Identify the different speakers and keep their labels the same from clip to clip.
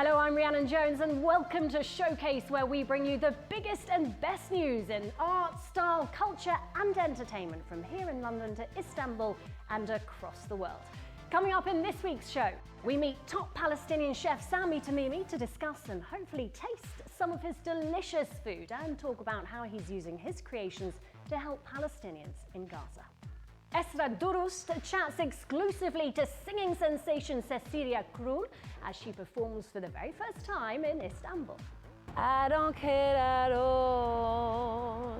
Speaker 1: Hello, I'm Rhiannon Jones and welcome to Showcase, where we bring you the biggest and best news in art, style, culture and entertainment from here in London to Istanbul and across the world. Coming up in this week's show, we meet top Palestinian chef Sami Tamimi to discuss and hopefully taste some of his delicious food and talk about how he's using his creations to help Palestinians in Gaza. Esra Durust chats exclusively to singing sensation Cecilia Krull as she performs for the very first time in Istanbul. I don't care at all.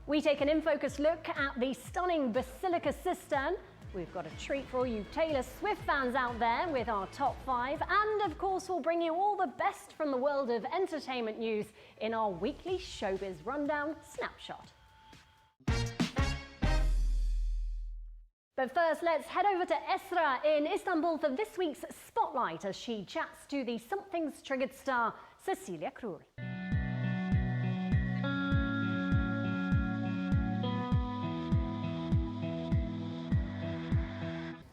Speaker 1: We take an in-focus look at the stunning Basilica Cistern. We've got a treat for all you Taylor Swift fans out there with our top 5. And of course, we'll bring you all the best from the world of entertainment news in our weekly Showbiz Rundown Snapshot. But first, let's head over to Esra in Istanbul for this week's Spotlight as she chats to the Something's Triggered star, Cecilia Krull.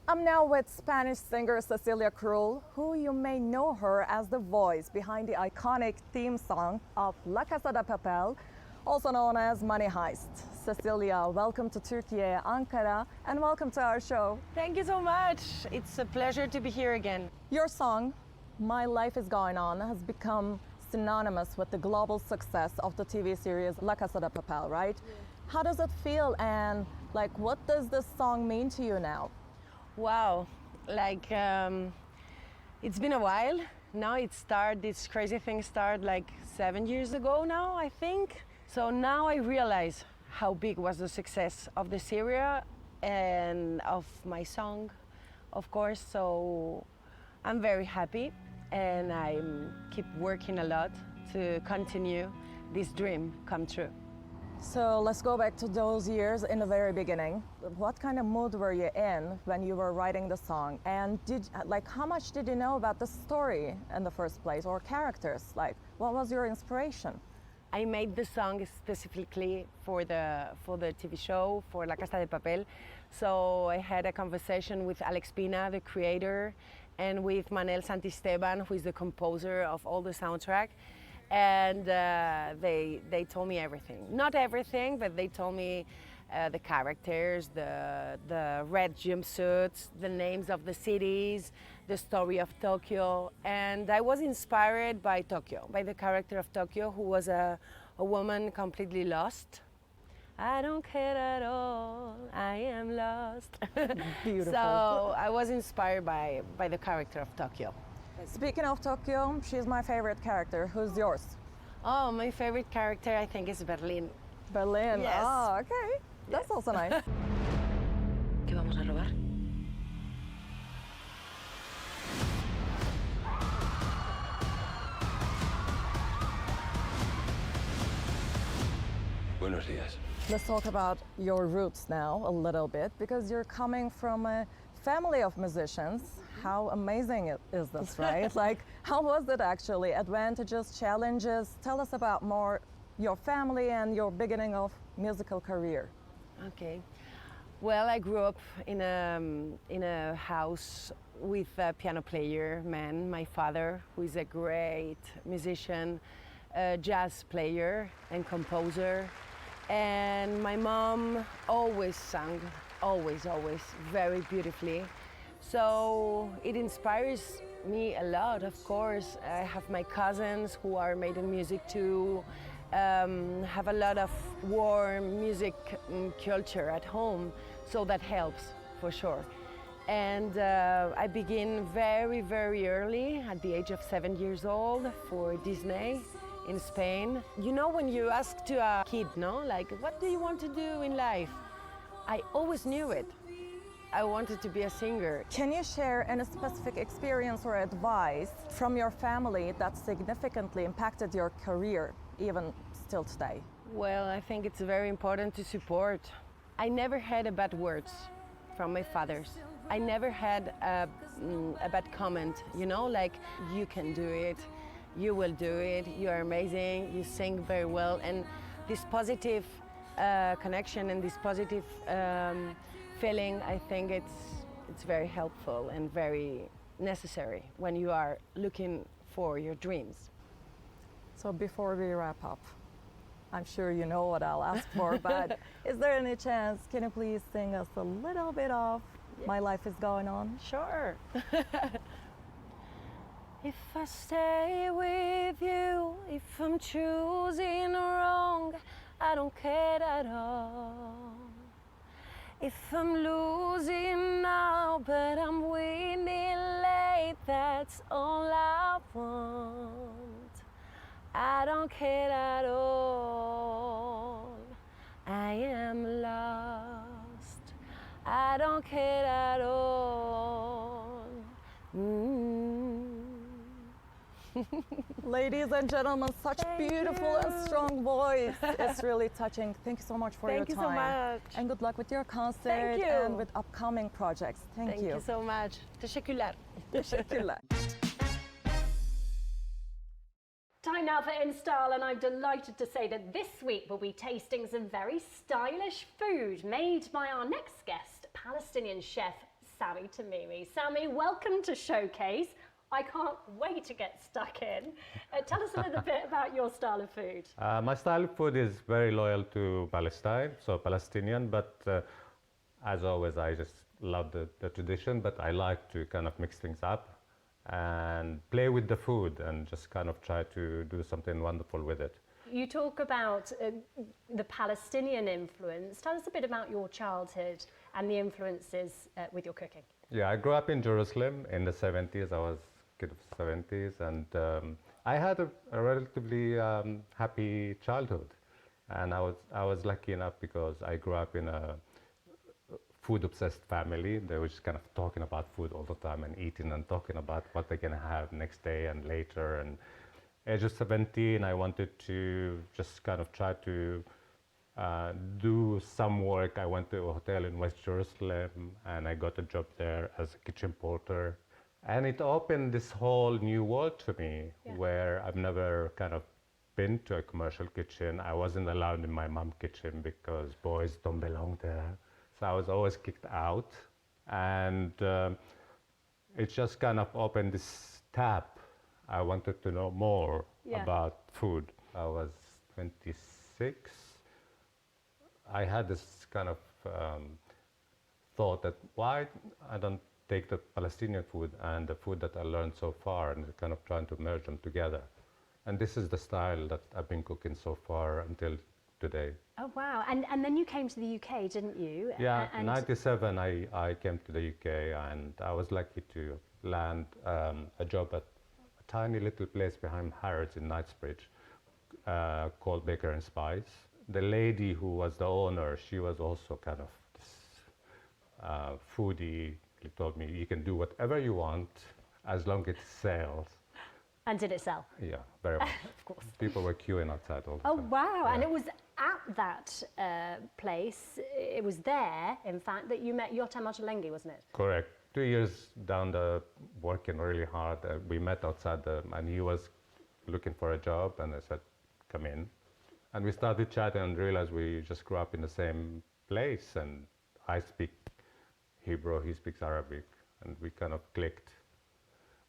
Speaker 2: I'm now with Spanish singer Cecilia Krull, who you may know her as the voice behind the iconic theme song of La Casa de Papel, also known as Money Heist. Cecilia, welcome to Turkey, Ankara, and welcome to our show.
Speaker 3: Thank you so much. It's a pleasure to be here again.
Speaker 2: Your song, My Life Is Going On, has become synonymous with the global success of the TV series La Casa de Papel, right? Yeah. How does it feel, and what does this song mean to you now?
Speaker 3: Wow, it's been a while. Now this crazy thing started 7 years ago now, I think. So now I realize how big was the success of the series and of my song, of course. So I'm very happy and I keep working a lot to continue this dream come true.
Speaker 2: So let's go back to those years in the very beginning. What kind of mood were you in when you were writing the song? And how much did you know about the story in the first place, or characters? What was your inspiration?
Speaker 3: I made the song specifically for the TV show, for La Casa de Papel. So I had a conversation with Alex Pina, the creator, and with Manel Santisteban, who is the composer of all the soundtrack. And they told me everything. Not everything, but they told me the characters, the red jumpsuits, the names of the cities, the story of Tokyo. And I was inspired by Tokyo, by the character of Tokyo, who was a woman completely lost. I don't care at all, I am lost.
Speaker 2: Beautiful.
Speaker 3: So I was inspired by the character of Tokyo.
Speaker 2: Speaking of Tokyo, she's my favorite character. Who's yours?
Speaker 3: Oh, my favorite character, I think, is Berlin.
Speaker 2: Berlin?
Speaker 3: Yes.
Speaker 2: Oh, okay. That's also nice.
Speaker 4: ¿Qué vamos a robar?
Speaker 5: Buenos días.
Speaker 2: Let's talk about your roots now a little bit, because you're coming from a family of musicians. How amazing is this, right? How was it actually? Advantages, challenges? Tell us about more your family and your beginning of musical career.
Speaker 3: Okay. Well, I grew up in a house with a piano player man, my father, who is a great musician, a jazz player and composer. And my mom always sang, always, very beautifully. So it inspires me a lot, of course. I have my cousins who are making music too, have a lot of warm music culture at home, so that helps for sure. And I begin very, very early, at the age of 7 years old, for Disney in Spain. You know, when you ask to a kid, what do you want to do in life? I always knew it. I wanted to be a singer.
Speaker 2: Can you share any specific experience or advice from your family that significantly impacted your career, even still today?
Speaker 3: Well, I think it's very important to support. I never had bad words from my fathers. I never had a bad comment, you can do it, you will do it, you are amazing, you sing very well. And this positive connection and this positive feeling, I think it's very helpful and very necessary when you are looking for your dreams.
Speaker 2: So before we wrap up, I'm sure you know what I'll ask for, but is there any chance, can you please sing us a little bit of My Life is Going On?
Speaker 3: Sure. If I stay with you, if I'm choosing wrong, I don't care at all. If I'm losing now, but I'm winning late, that's all I want. I don't care at all. I am lost. I don't care at all.
Speaker 2: Ladies and gentlemen, such
Speaker 3: Thank
Speaker 2: beautiful and
Speaker 3: you.
Speaker 2: strong voice. It's really touching. Thank you so much for
Speaker 3: Thank
Speaker 2: your
Speaker 3: you so
Speaker 2: time.
Speaker 3: much.
Speaker 2: And good luck with your concert
Speaker 3: Thank you.
Speaker 2: and with upcoming projects. Thank
Speaker 3: Thank
Speaker 2: you.
Speaker 3: you so much. Teşekkürler.
Speaker 2: Teşekkürler.
Speaker 1: Time now for In Style, and I'm delighted to say that this week we'll be tasting some very stylish food made by our next guest, Palestinian chef Sami Tamimi. Sami, welcome to Showcase. I can't wait to get stuck in. Tell us a little bit about your style of food.
Speaker 5: My style of food is very loyal to Palestine, so Palestinian, but as always, I just love the tradition, but I like to kind of mix things up and play with the food and just kind of try to do something wonderful with it.
Speaker 1: You talk about the Palestinian influence. Tell us a bit about your childhood and the influences with your cooking.
Speaker 5: Yeah, I grew up in Jerusalem in the 70s. I was a kid of the 70s, and I had a relatively happy childhood. And I was lucky enough because I grew up in a food-obsessed family. They were just kind of talking about food all the time and eating and talking about what they're going to have next day and later. And age of 17, I wanted to just kind of try to do some work. I went to a hotel in West Jerusalem and I got a job there as a kitchen porter. And it opened this whole new world to me where I've never kind of been to a commercial kitchen. I wasn't allowed in my mom's kitchen because boys don't belong there. So I was always kicked out. And it just kind of opened this tap. I wanted to know more about food. I was 26. I had this kind of thought that why I don't take the Palestinian food and the food that I learned so far and kind of trying to merge them together. And this is the style that I've been cooking so far until today.
Speaker 1: Oh, wow. And then you came to the UK, didn't you?
Speaker 5: Yeah,
Speaker 1: and
Speaker 5: in 97 I came to the UK and I was lucky to land a job at a tiny little place behind Harrods in Knightsbridge called Baker and Spice. The lady who was the owner, she was also kind of this foodie. She told me, you can do whatever you want as long as it sells.
Speaker 1: And did it sell?
Speaker 5: Yeah, very much.
Speaker 1: Of course.
Speaker 5: People were queuing outside all the
Speaker 1: Oh,
Speaker 5: time.
Speaker 1: wow.
Speaker 5: Yeah.
Speaker 1: And it was at that place, it was there, in fact, that you met Yotam Ottolenghi, wasn't it?
Speaker 5: Correct. 2 years down the working really hard, we met outside and he was looking for a job and I said, come in. And we started chatting and realized we just grew up in the same place and I speak Hebrew, he speaks Arabic, and we kind of clicked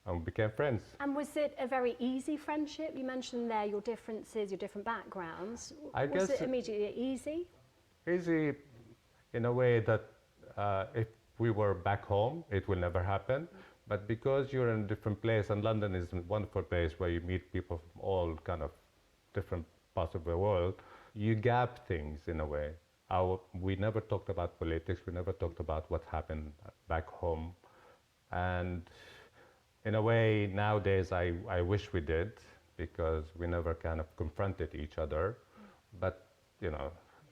Speaker 5: and became friends.
Speaker 1: And was it a very easy friendship? You mentioned there your differences, your different backgrounds.
Speaker 5: I
Speaker 1: was
Speaker 5: guess
Speaker 1: it immediately easy?
Speaker 5: Easy in a way that if we were back home, it will never happen. But because you're in a different place, and London is a wonderful place where you meet people from all kind of different parts of the world, you gap things in a way. We never talked about politics, we never talked about what happened back home. And in a way, nowadays, I wish we did, because we never kind of confronted each other. But, you know.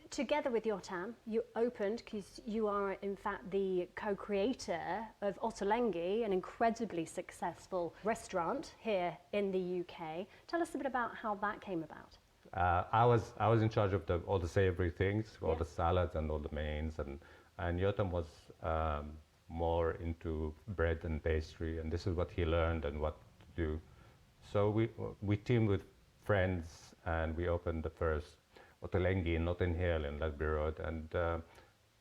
Speaker 1: Together with Yotam, you opened, because you are in fact the co-creator of Ottolenghi, an incredibly successful restaurant here in the UK. Tell us a bit about how that came about.
Speaker 5: I was in charge of all the savory things, all the salads and all the mains, and Yotam was more into bread and pastry, and this is what he learned and what to do. So we teamed with friends and we opened the first Ottolenghi in Notting Hill in Ledbury Road, and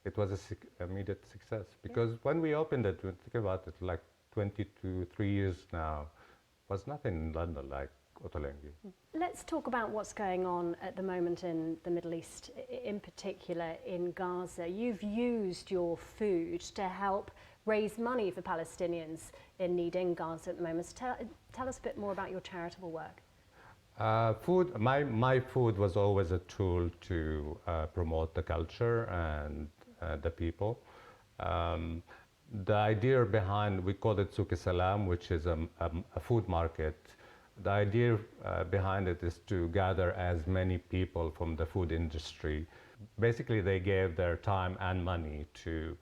Speaker 5: it was an immediate success because when we opened it, we think about it, like 22-3 years now, was nothing in London like Ottolenghi.
Speaker 1: Let's talk about what's going on at the moment in the Middle East, in particular in Gaza. You've used your food to help raise money for Palestinians in need in Gaza at the moment. Tell us a bit more about your charitable work.
Speaker 5: My food was always a tool to promote the culture and the people. The idea behind, we call it Souk Salam, which is a food market. The idea behind it is to gather as many people from the food industry. Basically, they gave their time and money to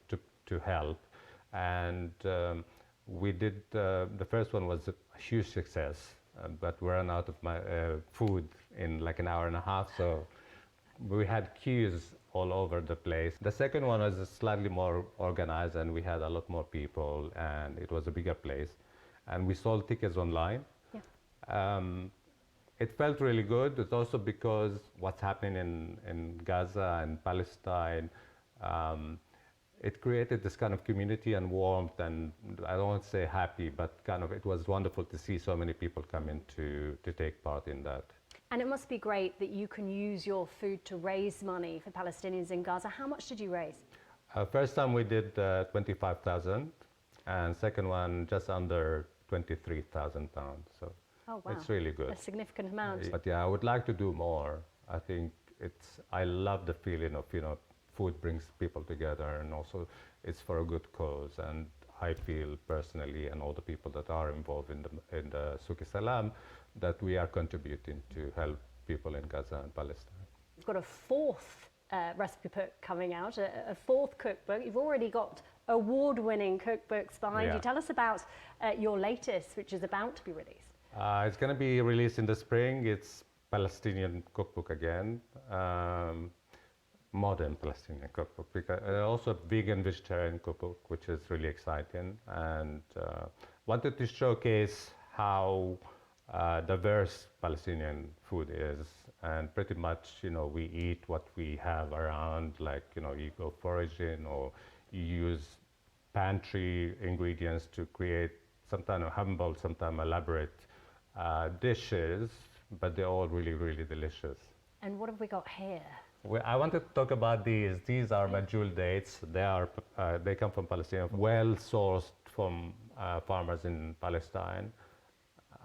Speaker 5: help. And we did, the first one was a huge success, but we ran out of food in like an hour and a half, so we had queues all over the place. The second one was slightly more organized, and we had a lot more people, and it was a bigger place. And we sold tickets online. Yeah. It felt really good. It's also because what's happening in Gaza and Palestine, it created this kind of community and warmth, and I don't want to say happy, but kind of it was wonderful to see so many people come in to take part in that.
Speaker 1: And it must be great that you can use your food to raise money for Palestinians in Gaza. How much did you raise?
Speaker 5: First time we did 25,000, and second one just under 23,000 pounds. So
Speaker 1: oh, wow.
Speaker 5: It's really good.
Speaker 1: A significant amount.
Speaker 5: But yeah, I would like to do more. I think I love the feeling of, food brings people together, and also it's for a good cause. And I feel personally, and all the people that are involved in the Souk Salam, that we are contributing to help people in Gaza and Palestine.
Speaker 1: You've got a fourth recipe book coming out, a fourth cookbook. You've already got award-winning cookbooks behind you. Tell us about your latest, which is about to be released.
Speaker 5: It's going to be released in the spring. It's Palestinian cookbook again. Modern Palestinian cookbook, because also a vegan vegetarian cookbook, which is really exciting, and wanted to showcase how diverse Palestinian food is, and pretty much we eat what we have around, like you go foraging, or you use pantry ingredients to create sometimes humble, sometimes elaborate dishes, but they're all really, really delicious.
Speaker 1: And what have we got here?
Speaker 5: I wanted to talk about these. These are majul dates. They come from Palestine, well sourced from farmers in Palestine.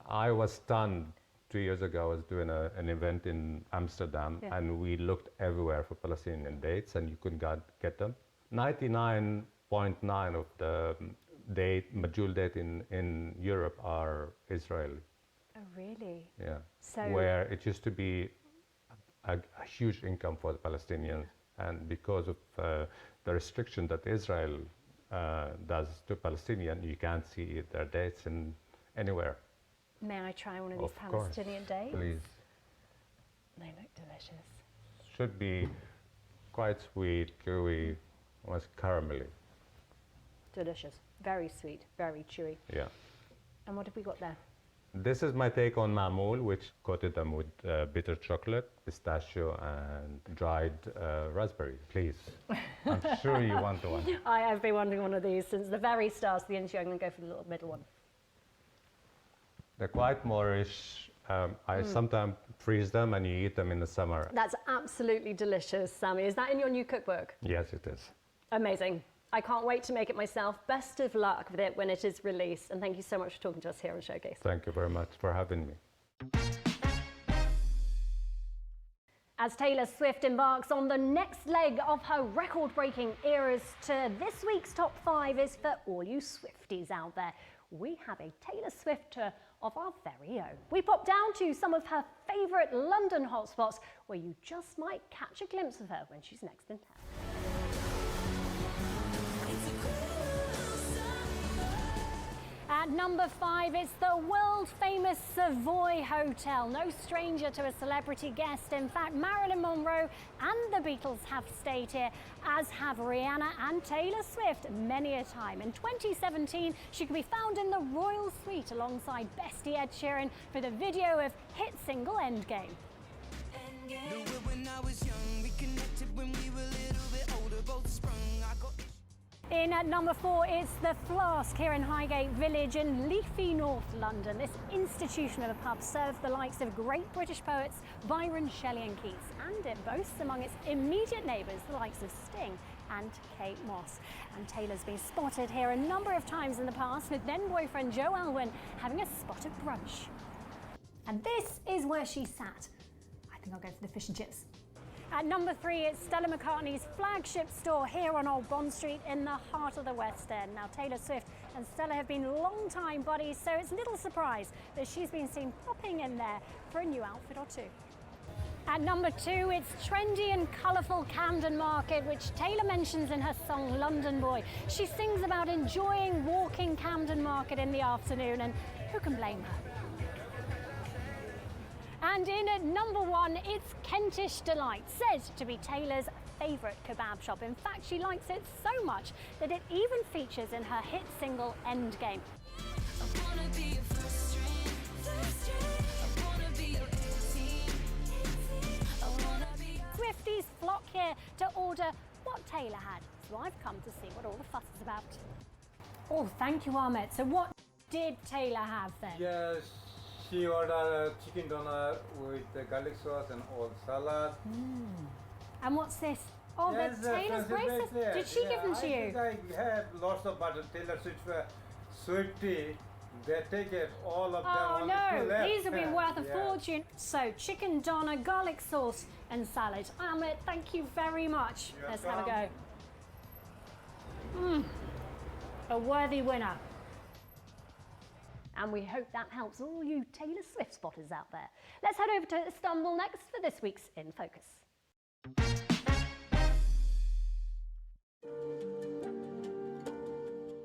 Speaker 5: I was stunned 2 years ago. I was doing an event in Amsterdam, and we looked everywhere for Palestinian dates, and you couldn't get them. 99.9 of the majul date in Europe are Israeli.
Speaker 1: Oh, really?
Speaker 5: Yeah.
Speaker 1: So
Speaker 5: where it used to be a huge income for the Palestinians, and because of the restriction that Israel does to Palestinian, you can't see their dates anywhere.
Speaker 1: May I try one of these Palestinian dates?
Speaker 5: Please.
Speaker 1: They look delicious.
Speaker 5: Should be quite sweet, gooey, almost caramelly.
Speaker 1: Delicious. Very sweet, very chewy.
Speaker 5: Yeah.
Speaker 1: And what have we got there?
Speaker 5: This is my take on mamul, which coated them with bitter chocolate, pistachio, and dried raspberries. Please, I'm sure you want one.
Speaker 1: I have been wanting one of these since the very start of the interview. I'm going to go for the little middle one.
Speaker 5: They're quite Moorish. I sometimes freeze them and you eat them in the summer.
Speaker 1: That's absolutely delicious, Sami. Is that in your new cookbook?
Speaker 5: Yes, it is.
Speaker 1: Amazing. I can't wait to make it myself. Best of luck with it when it is released. And thank you so much for talking to us here on Showcase.
Speaker 5: Thank you very much for having me.
Speaker 1: As Taylor Swift embarks on the next leg of her record-breaking eras tour, this week's top 5 is for all you Swifties out there. We have a Taylor Swift tour of our very own. We pop down to some of her favourite London hotspots where you just might catch a glimpse of her when she's next in town. At number 5, it's the world-famous Savoy Hotel. No stranger to a celebrity guest. In fact, Marilyn Monroe and the Beatles have stayed here, as have Rihanna and Taylor Swift many a time. In 2017, she could be found in the Royal Suite alongside bestie Ed Sheeran for the video of hit single Endgame. In at number 4, it's the Flask here in Highgate Village in leafy North London. This institution of a pub serves the likes of great British poets Byron, Shelley and Keats, and it boasts among its immediate neighbours the likes of Sting and Kate Moss. And Taylor's been spotted here a number of times in the past with then boyfriend Joe Alwyn having a spot at brunch. And this is where she sat. I think I'll go for the fish and chips. At number 3, it's Stella McCartney's flagship store here on Old Bond Street in the heart of the West End. Now, Taylor Swift and Stella have been long-time buddies, so it's little surprise that she's been seen popping in there for a new outfit or two. At number 2, it's trendy and colourful Camden Market, which Taylor mentions in her song London Boy. She sings about enjoying walking Camden Market in the afternoon, and who can blame her? And in at number 1, it's Kentish Delight, said to be Taylor's favourite kebab shop. In fact, she likes it so much that it even features in her hit single Endgame. Swifties flock here to order what Taylor had, so I've come to see what all the fuss is about. Oh, thank you, Ahmed. So what did Taylor have then?
Speaker 6: Yes. She ordered chicken donut with the garlic sauce and all salad.
Speaker 1: And what's this? Oh,
Speaker 6: Yes,
Speaker 1: the Taylor's
Speaker 6: fancy
Speaker 1: bracelets.
Speaker 6: bracelet.
Speaker 1: Did she give them to you?
Speaker 6: I have lots of butter. Taylor Swiftie. They take it, all of them.
Speaker 1: Oh
Speaker 6: only two
Speaker 1: no,
Speaker 6: left.
Speaker 1: these will be worth a
Speaker 6: Yeah.
Speaker 1: fortune. So, chicken doner, garlic sauce and salad. Ahmed, thank you very much.
Speaker 6: You're
Speaker 1: Let's have a
Speaker 6: welcome.
Speaker 1: go. A worthy winner. And we hope that helps all you Taylor Swift spotters out there. Let's head over to Istanbul next for this week's In Focus.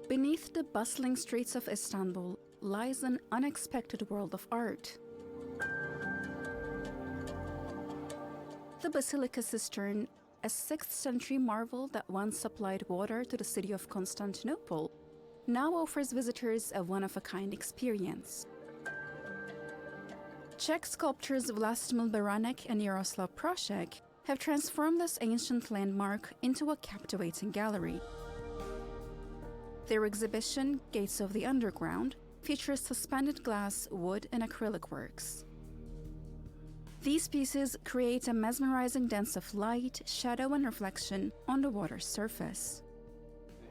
Speaker 7: Beneath the bustling streets of Istanbul lies an unexpected world of art. The Basilica Cistern, a 6th century marvel that once supplied water to the city of Constantinople, now offers visitors a one-of-a-kind experience. Czech sculptors Vlastimil Beranek and Jaroslav Prošek have transformed this ancient landmark into a captivating gallery. Their exhibition, Gates of the Underground, features suspended glass, wood, and acrylic works. These pieces create a mesmerizing dance of light, shadow, and reflection on the water's surface.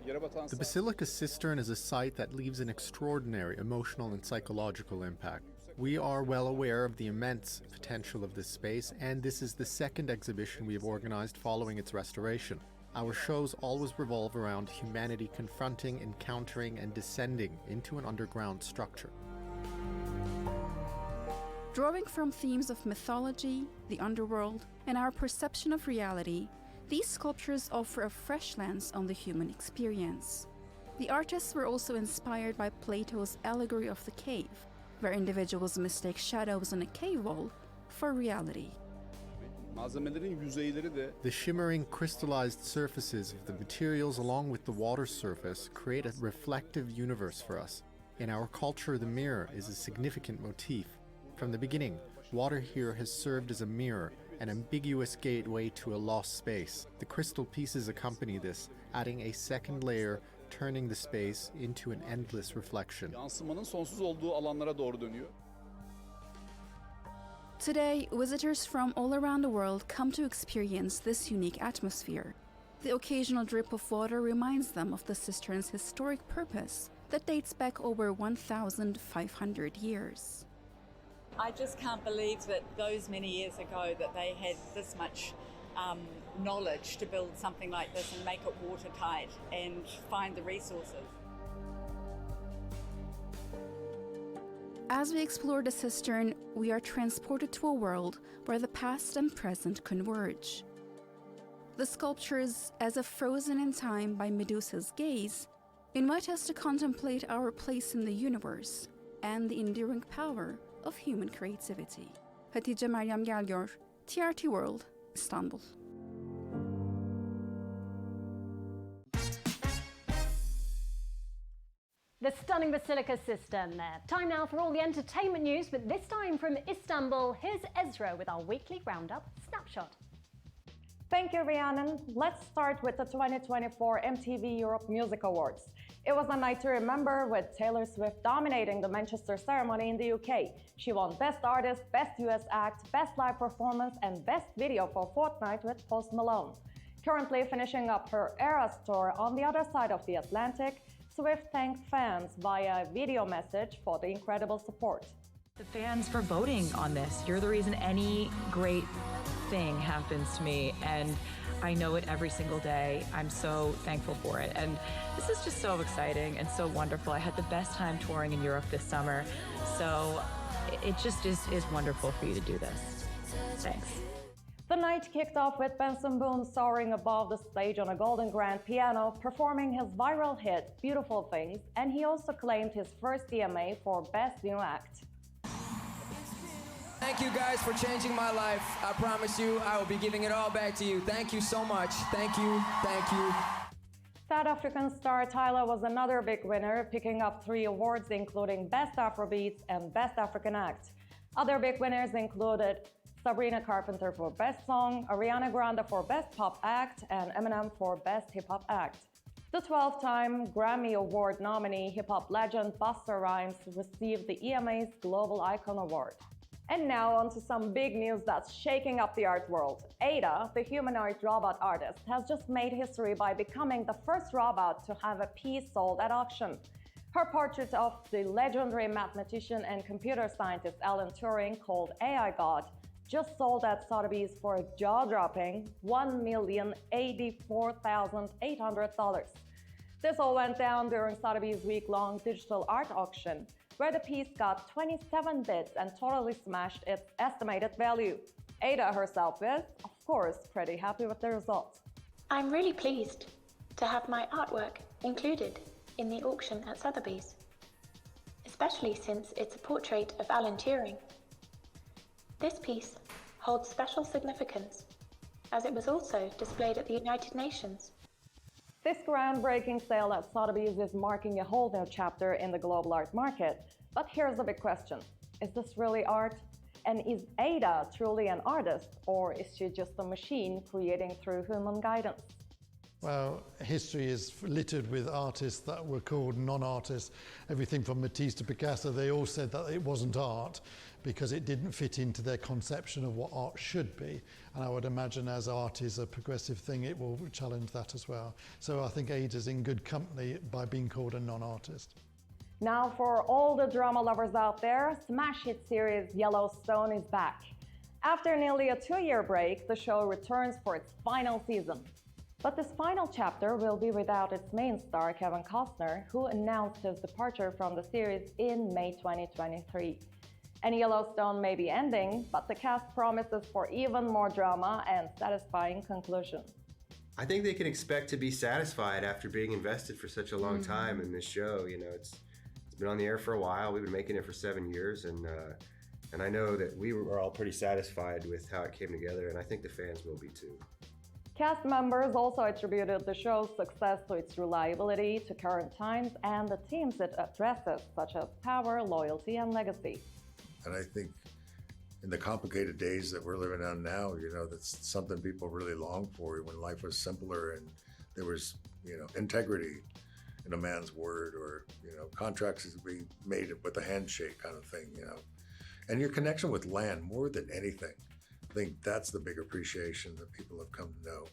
Speaker 8: The Basilica Cistern is a site that leaves an extraordinary emotional and psychological impact. We are well aware of the immense potential of this space, and this is the second exhibition we have organized following its restoration. Our shows always revolve around humanity confronting, encountering, and descending into an underground structure.
Speaker 7: Drawing from themes of mythology, the underworld, and our perception of reality, these sculptures offer a fresh lens on the human experience. The artists were also inspired by Plato's allegory of the cave, where individuals mistake shadows on a cave wall for reality.
Speaker 8: The shimmering crystallized surfaces of the materials along with the water surface create a reflective universe for us. In our culture, the mirror is a significant motif. From the beginning, water here has served as a mirror, an ambiguous gateway to a lost space. The crystal pieces accompany this, adding a second layer, turning the space into an endless reflection.
Speaker 7: Today, visitors from all around the world come to experience this unique atmosphere. The occasional drip of water reminds them of the cistern's historic purpose that dates back over 1,500 years.
Speaker 9: I just can't believe that those many years ago that they had this much knowledge to build something like this and make it watertight and find the resources.
Speaker 7: As we explore the cistern, we are transported to a world where the past and present converge. The sculptures, as if frozen in time by Medusa's gaze, invite us to contemplate our place in the universe and the enduring power of human creativity. Hatice Meryem Gelgör, TRT World, Istanbul.
Speaker 1: The stunning Basilica Cistern there. Time now for all the entertainment news, but this time from Istanbul, here's Ezra with our weekly roundup snapshot.
Speaker 2: Thank you, Rhiannon. Let's start with the 2024 MTV Europe Music Awards. It was a night to remember, with Taylor Swift dominating the Manchester ceremony in the UK. She won Best Artist, Best US Act, Best Live Performance, and Best Video for Fortnite with Post Malone. Currently finishing up her Eras tour on the other side of the Atlantic, Swift thanked fans via a video message for the incredible support.
Speaker 10: The fans for voting on this. You're the reason any great thing happens to me, and I know it every single day. I'm so thankful for it, and this is just so exciting and so wonderful. I had the best time touring in Europe this summer, so it just is wonderful for you to do this. Thanks.
Speaker 2: The night kicked off with Benson Boone soaring above the stage on a golden grand piano, performing his viral hit, Beautiful Things, and he also claimed his first EMA for Best New Act.
Speaker 11: Thank you guys for changing my life. I promise you I will be giving it all back to you. Thank you so much. Thank you. Thank you.
Speaker 2: South African star Tyla was another big winner, picking up 3 awards including Best Afrobeats and Best African Act. Other big winners included Sabrina Carpenter for Best Song, Ariana Grande for Best Pop Act, and Eminem for Best Hip Hop Act. The 12-time Grammy Award nominee hip-hop legend Busta Rhymes received the EMA's Global Icon Award. And now on to some big news that's shaking up the art world. Ada, the humanoid robot artist, has just made history by becoming the first robot to have a piece sold at auction. Her portrait of the legendary mathematician and computer scientist Alan Turing, called AI God, just sold at Sotheby's for a jaw-dropping $1,084,800. This all went down during Sotheby's week-long digital art auction, where the piece got 27 bids and totally smashed its estimated value. Ada herself is, of course, pretty happy with the result.
Speaker 12: I'm really pleased to have my artwork included in the auction at Sotheby's, especially since it's a portrait of Alan Turing. This piece holds special significance, as it was also displayed at the United Nations.
Speaker 2: This groundbreaking sale at Sotheby's is marking a whole new chapter in the global art market. But here's the big question. Is this really art? And is Ada truly an artist, or is she just a machine creating through human guidance?
Speaker 13: Well, history is littered with artists that were called non-artists. Everything from Matisse to Picasso, they all said that it wasn't art because it didn't fit into their conception of what art should be. And I would imagine as art is a progressive thing, it will challenge that as well. So I think Ada's in good company by being called a non-artist.
Speaker 2: Now for all the drama lovers out there, smash hit series Yellowstone is back. After nearly a 2-year break, the show returns for its final season. But this final chapter will be without its main star, Kevin Costner, who announced his departure from the series in May 2023. And Yellowstone may be ending, but the cast promises for even more drama and satisfying conclusion.
Speaker 14: I think they can expect to be satisfied after being invested for such a long time in this show. You know, it's been on the air for a while. We've been making it for 7 years, and I know that we were all pretty satisfied with how it came together, and I think the fans will be too.
Speaker 2: Cast members also attributed the show's success to its reliability, to current times, and the themes it addresses, such as power, loyalty, and legacy.
Speaker 15: And I think in the complicated days that we're living on now, you know, that's something people really long for, when life was simpler and there was, you know, integrity in a man's word, or, you know, contracts to be made with a handshake kind of thing, you know. And your connection with land more than anything. I think that's the big appreciation that people have come to know.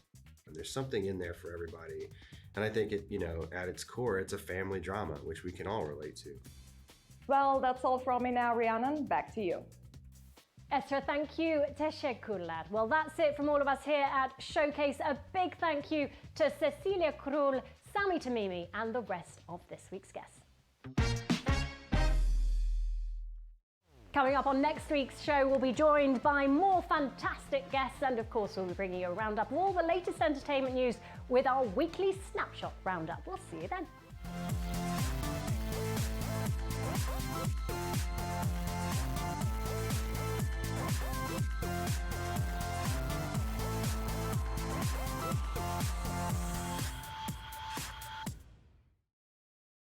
Speaker 14: And there's something in there for everybody. And I think it, you know, at its core, it's a family drama, which we can all relate to.
Speaker 2: Well, that's all from me now, Rhiannon. Back to you.
Speaker 1: Esther, thank you. Teşekkürler. Well, that's it from all of us here at Showcase. A big thank you to Cecilia Krull, Sami Tamimi, and the rest of this week's guests. Coming up on next week's show, we'll be joined by more fantastic guests, and of course we'll be bringing you a roundup of all the latest entertainment news with our weekly Snapshot Roundup. We'll see you then.